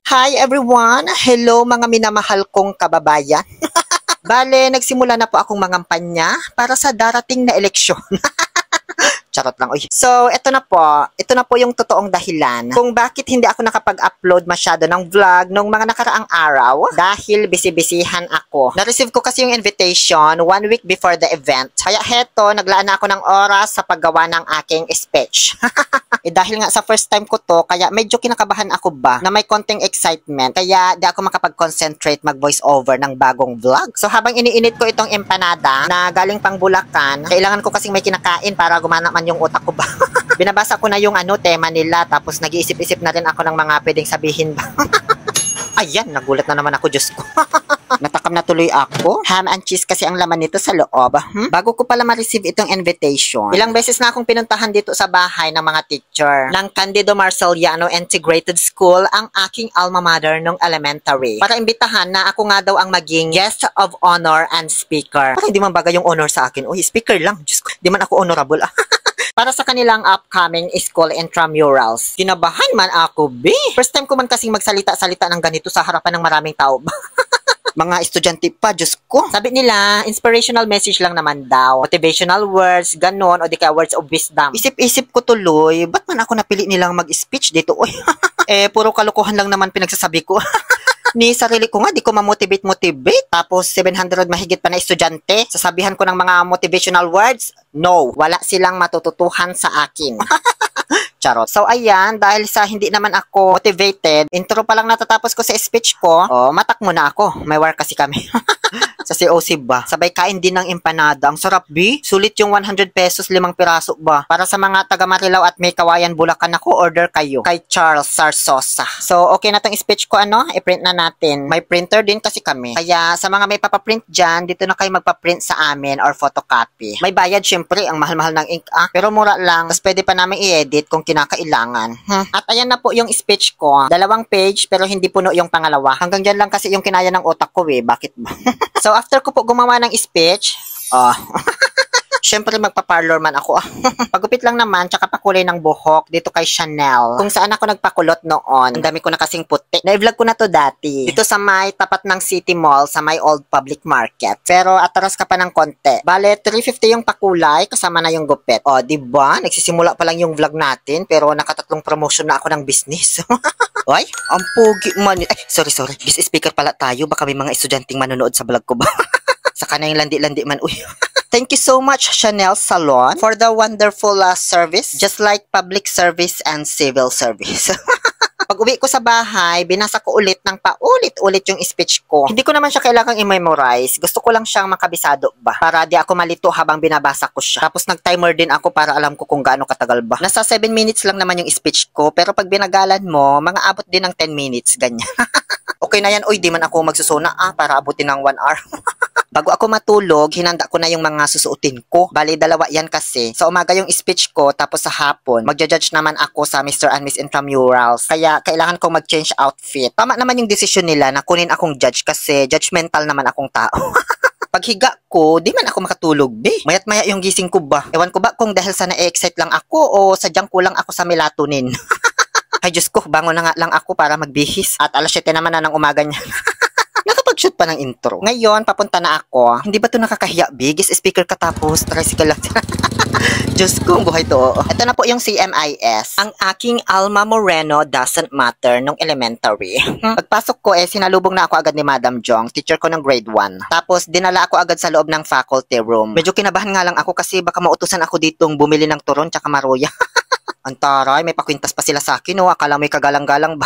Hi everyone! Hello mga minamahal kong kababayan. Bale, nagsimula na po akong mangampanya para sa darating na eleksyon. Charot lang. Uy. So, ito na po. Ito na po yung totoong dahilan kung bakit hindi ako nakapag-upload masyado ng vlog nung mga nakaraang araw dahil busy-busyhan ako. Na-receive ko kasi yung invitation 1 week before the event. Kaya heto, naglaan na ako ng oras sa paggawa ng aking speech. Dahil nga sa first time ko to, kaya medyo kinakabahan ako ba na may konting excitement. Kaya di ako makapag-concentrate mag-voice over ng bagong vlog. So, habang iniinit ko itong empanada na galing pang Bulacan, kailangan ko kasing may kinakain para gumana man yung utak ko ba. Binabasa ko na yung tema nila, tapos nag-iisip-isip na rin ako ng mga pwedeng sabihin ba. Ayan, nagulat na naman ako, Diyos ko. Natakam na tuloy ako. Ham and cheese kasi ang laman nito sa loob. Bago ko pala ma-receive itong invitation, ilang beses na akong pinuntahan dito sa bahay ng mga teacher ng Candido Marceliano Integrated School, ang aking alma mater nung elementary. Para imbitahan na ako nga daw ang maging guest of honor and speaker. Para hindi man bagay yung honor sa akin. Uy, speaker lang. Diyos ko, di man ako honorable. Para sa kanilang upcoming school intramurals. Kinabahan man ako, be. First time ko man kasing magsalita-salita ng ganito sa harapan ng maraming tao. Mga estudyante pa, Diyos ko. Sabi nila, inspirational message lang naman daw. Motivational words, ganon, o di kaya words of wisdom. Isip-isip ko tuloy, ba't man ako napili nilang mag-speech dito? Uy, puro kalokohan lang naman pinagsasabi ko. Ni sarili ko nga, di ko ma-motivate. Tapos 700 mahigit pa na estudyante. Sasabihan ko ng mga motivational words, no, wala silang matututuhan sa akin. Charot. So ayan, dahil sa hindi naman ako motivated, intro pa lang natatapos ko sa speech ko, matak muna ako. May war kasi kami. Sa COC ba? Sabay kain din ng empanada. Ang sarap, B. Sulit yung 100 pesos, 5 piraso ba? Para sa mga taga Marilao at may kawayan Bulacan ako, order kayo. Kay Charles Sarsosa. So, okay na tong speech ko, i-print na natin. May printer din kasi kami. Kaya sa mga may papaprint dyan, dito na kayo magpaprint sa amin or photocopy. May bayad, syempre, ang mahal-mahal ng ink, pero mura lang. Tapos pwede pa namin i-edit kung kinakailangan. At ayan na po yung speech ko. 2 page, pero hindi puno yung pangalawa. Hanggang dyan lang kasi yung kinaya ng utak ko, Bakit ba? So, after ko po gumawa ng speech, syempre magpa-parlor man ako. Pagupit lang naman, tsaka pakulay ng buhok dito kay Chanel. Kung saan ako nagpakulot noon. Ang dami ko na kasing puti. Na-vlog ko na to dati. Dito sa may tapat ng City Mall, sa may Old Public Market. Pero atras ka pa ng konti. Bale, 350 yung pakulay, kasama na yung gupit. Diba? Nagsisimula pa lang yung vlog natin, pero nakatatlong promotion na ako ng business. Oy, ang pogi man. Ay, sorry. Guest speaker pala tayo. Baka may mga estudyanteng manonood sa vlog ko ba? Saka na yung landi-landi man. Uy. Thank you so much, Chanel Salon, for the wonderful service. Just like public service and civil service. Pag uwi ko sa bahay, binasa ko ulit ng paulit-ulit yung speech ko. Hindi ko naman siya kailangang i-memorize. Gusto ko lang siyang makabisado ba. Para di ako malito habang binabasa ko siya. Tapos nag-timer din ako para alam ko kung gaano katagal ba. Nasa 7 minutes lang naman yung speech ko. Pero pag binagalan mo, mga abot din ng 10 minutes. Ganyan. Okay na yan. Uy, di man ako magsusuna para abutin ng 1 hour. Bago ako matulog, hinanda ko na yung mga susuotin ko. Bali, 2 yan kasi. Sa umaga yung speech ko, tapos sa hapon, magja-judge naman ako sa Mr. and Miss Intramurals. Kaya, kailangan kong mag-change outfit. Tama naman yung desisyon nila na kunin akong judge kasi judgmental naman akong tao. Paghiga ko, di man ako makatulog, Mayat-maya yung gising ko ba? Ewan ko ba kung dahil sa na-excite lang ako o sadyang kulang ako sa melatonin. Ay, Diyos ko, bangon na nga lang ako para magbihis. At alas 7 naman na ng umaga niya. Nakapag-shoot pa ng intro. Ngayon, papunta na ako. Hindi ba ito nakakahiya, Guest speaker ka tapos tricycle lang. Diyos ko, buhay to. Ito na po yung CMIS. Ang aking Alma Moreno doesn't matter nung elementary. Pagpasok ko, sinalubong na ako agad ni Madam Jong, teacher ko ng grade 1. Tapos, dinala ako agad sa loob ng faculty room. Medyo kinabahan nga lang ako kasi baka mautusan ako ditong bumili ng turon tsaka maruya. Antaray, may pakwintas pa sila sa akin, Akala may kagalang-galang ba?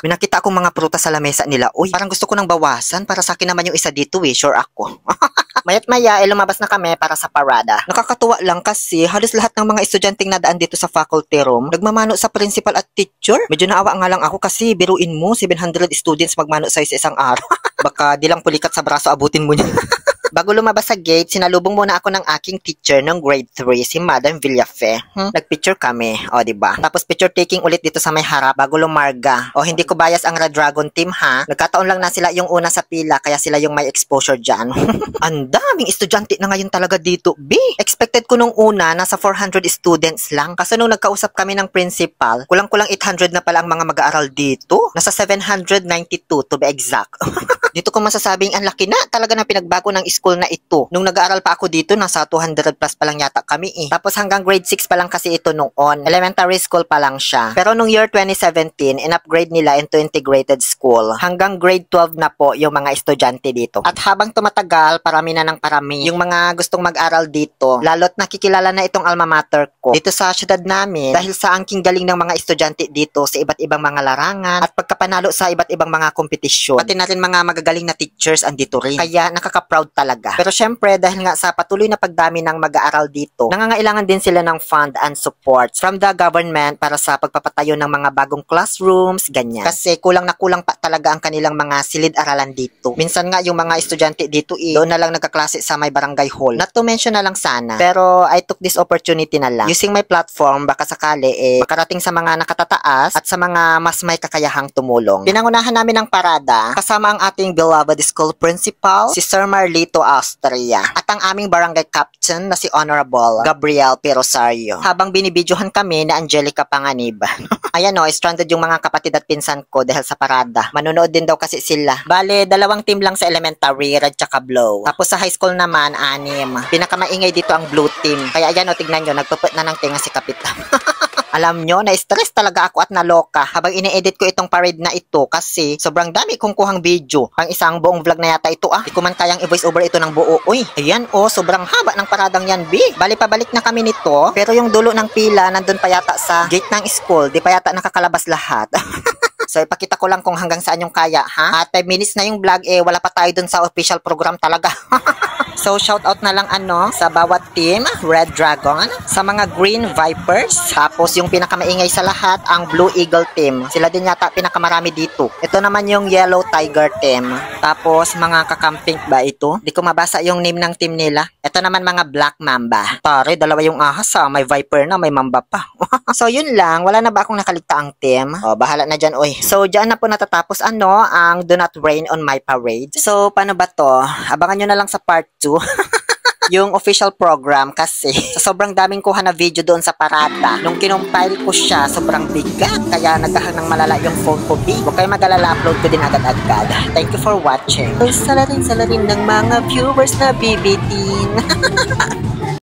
May nakita akong mga prutas sa lamesa nila. Uy, parang gusto ko nang bawasan para sa akin naman yung isa dito, sure ako. Mayat-maya, lumabas na kami para sa parada. Nakakatuwa lang kasi halos lahat ng mga estudyanteng nadaan dito sa faculty room nagmamano sa principal at teacher. Medyo naawa nga lang ako kasi biruin mo, 700 students magmano sa'yo sa isang araw. Baka di lang pulikat sa braso abutin mo niya. Bago lumabas sa gate, sinalubong muna ako ng aking teacher ng grade 3, si Madam Villafe. Nagpicture kami, o diba? Tapos picture taking ulit dito sa may harap bago lumarga. O hindi ko bias ang Red Dragon team ha. Nagkataon lang na sila yung una sa pila, kaya sila yung may exposure dyan. Ang daming estudyante na ngayon talaga dito, B. Expected ko nung una, nasa 400 students lang. Kaso nung nagkausap kami ng principal, kulang-kulang 800 na pala ang mga mag-aaral dito. Nasa 792 to be exact. Dito ko masasabing ang laki na talaga ng pinagbago ng school na ito. Nung nag-aaral pa ako dito, nasa 200 plus pa lang yata kami eh. Tapos hanggang grade 6 pa lang kasi ito noon. Elementary school pa lang siya. Pero nung year 2017, in-upgrade nila into integrated school. Hanggang grade 12 na po yung mga estudyante dito. At habang tumatagal, parami na ng parami yung mga gustong mag-aral dito. Lalo't nakikilala na itong alma mater ko dito sa syudad namin dahil sa angking galing ng mga estudyante dito sa iba't ibang mga larangan at pagkapanalo sa iba't ibang mga kompetisyon. Pati na rin mga magagaling na teachers andito rin. Kaya nakaka-proud talaga. Pero syempre dahil nga sa patuloy na pagdami ng mag-aaral dito, nangangailangan din sila ng fund and support from the government para sa pagpapatayo ng mga bagong classrooms, ganyan. Kasi kulang na kulang pa talaga ang kanilang mga silid-aralan dito. Minsan nga yung mga estudyante dito doon na lang nagkaklase sa may barangay hall. Not to mention na lang sana. Pero I took this opportunity na lang. Using my platform, baka sakali makarating sa mga nakatataas at sa mga mas may kakayahang tumulong. Pinangunahan namin ng parada kasama ang ating beloved school principal, si Sir Marlito Austria, at ang aming barangay captain na si Honorable Gabriel P. Rosario. Habang binibidyohan kami na Angelica Panganiban. Ayan o, stranded yung mga kapatid at pinsan ko dahil sa parada. Manonood din daw kasi sila. Bale, 2 team lang sa elementary, red tsaka blue. Tapos sa high school naman, 6. Pinakamaingay dito ang blue team. Kaya ayan o, tignan nyo, nagpuput na ng tinga si Kapitan. Alam nyo, na-stress talaga ako at naloka habang ine-edit ko itong parade na ito kasi sobrang dami kong kuhang video. Pang isang buong vlog na yata ito Di ko man kayang i-voice over ito ng buo. Uy, ayan sobrang haba ng paradang yan, B. Bali pabalik na kami nito, pero yung dulo ng pila nandun pa yata sa gate ng school. Di pa yata nakakalabas lahat. So, ipakita ko lang kung hanggang saan yung kaya, ha? At 5 minutes na yung vlog, wala pa tayo dun sa official program talaga. So, shout out na lang sa bawat team, Red Dragon, sa mga Green Vipers, tapos yung pinakamaingay sa lahat, ang Blue Eagle team. Sila din yata pinakamarami dito. Ito naman yung Yellow Tiger team. Tapos, mga kakamping ba ito? Di ko mabasa yung name ng team nila. Ito naman mga Black Mamba. Pare, 2 yung ahas may Viper na, may Mamba pa. So, yun lang. Wala na ba akong nakaligtaang team? Bahala na dyan, oy. So, dyan na po natatapos ang Do Not Rain on My Parade. So, paano ba to? Abangan nyo na lang sa part 2. Yung official program kasi sa sobrang daming kuha na video doon sa parada. Nung kinumpile ko siya, sobrang bigat. Kaya nagkahang ng malala yung phone ko, B. Huwag kayo mag-alala, upload ko din agad-agad. Thank you for watching. Salarin ng mga viewers na bibitin.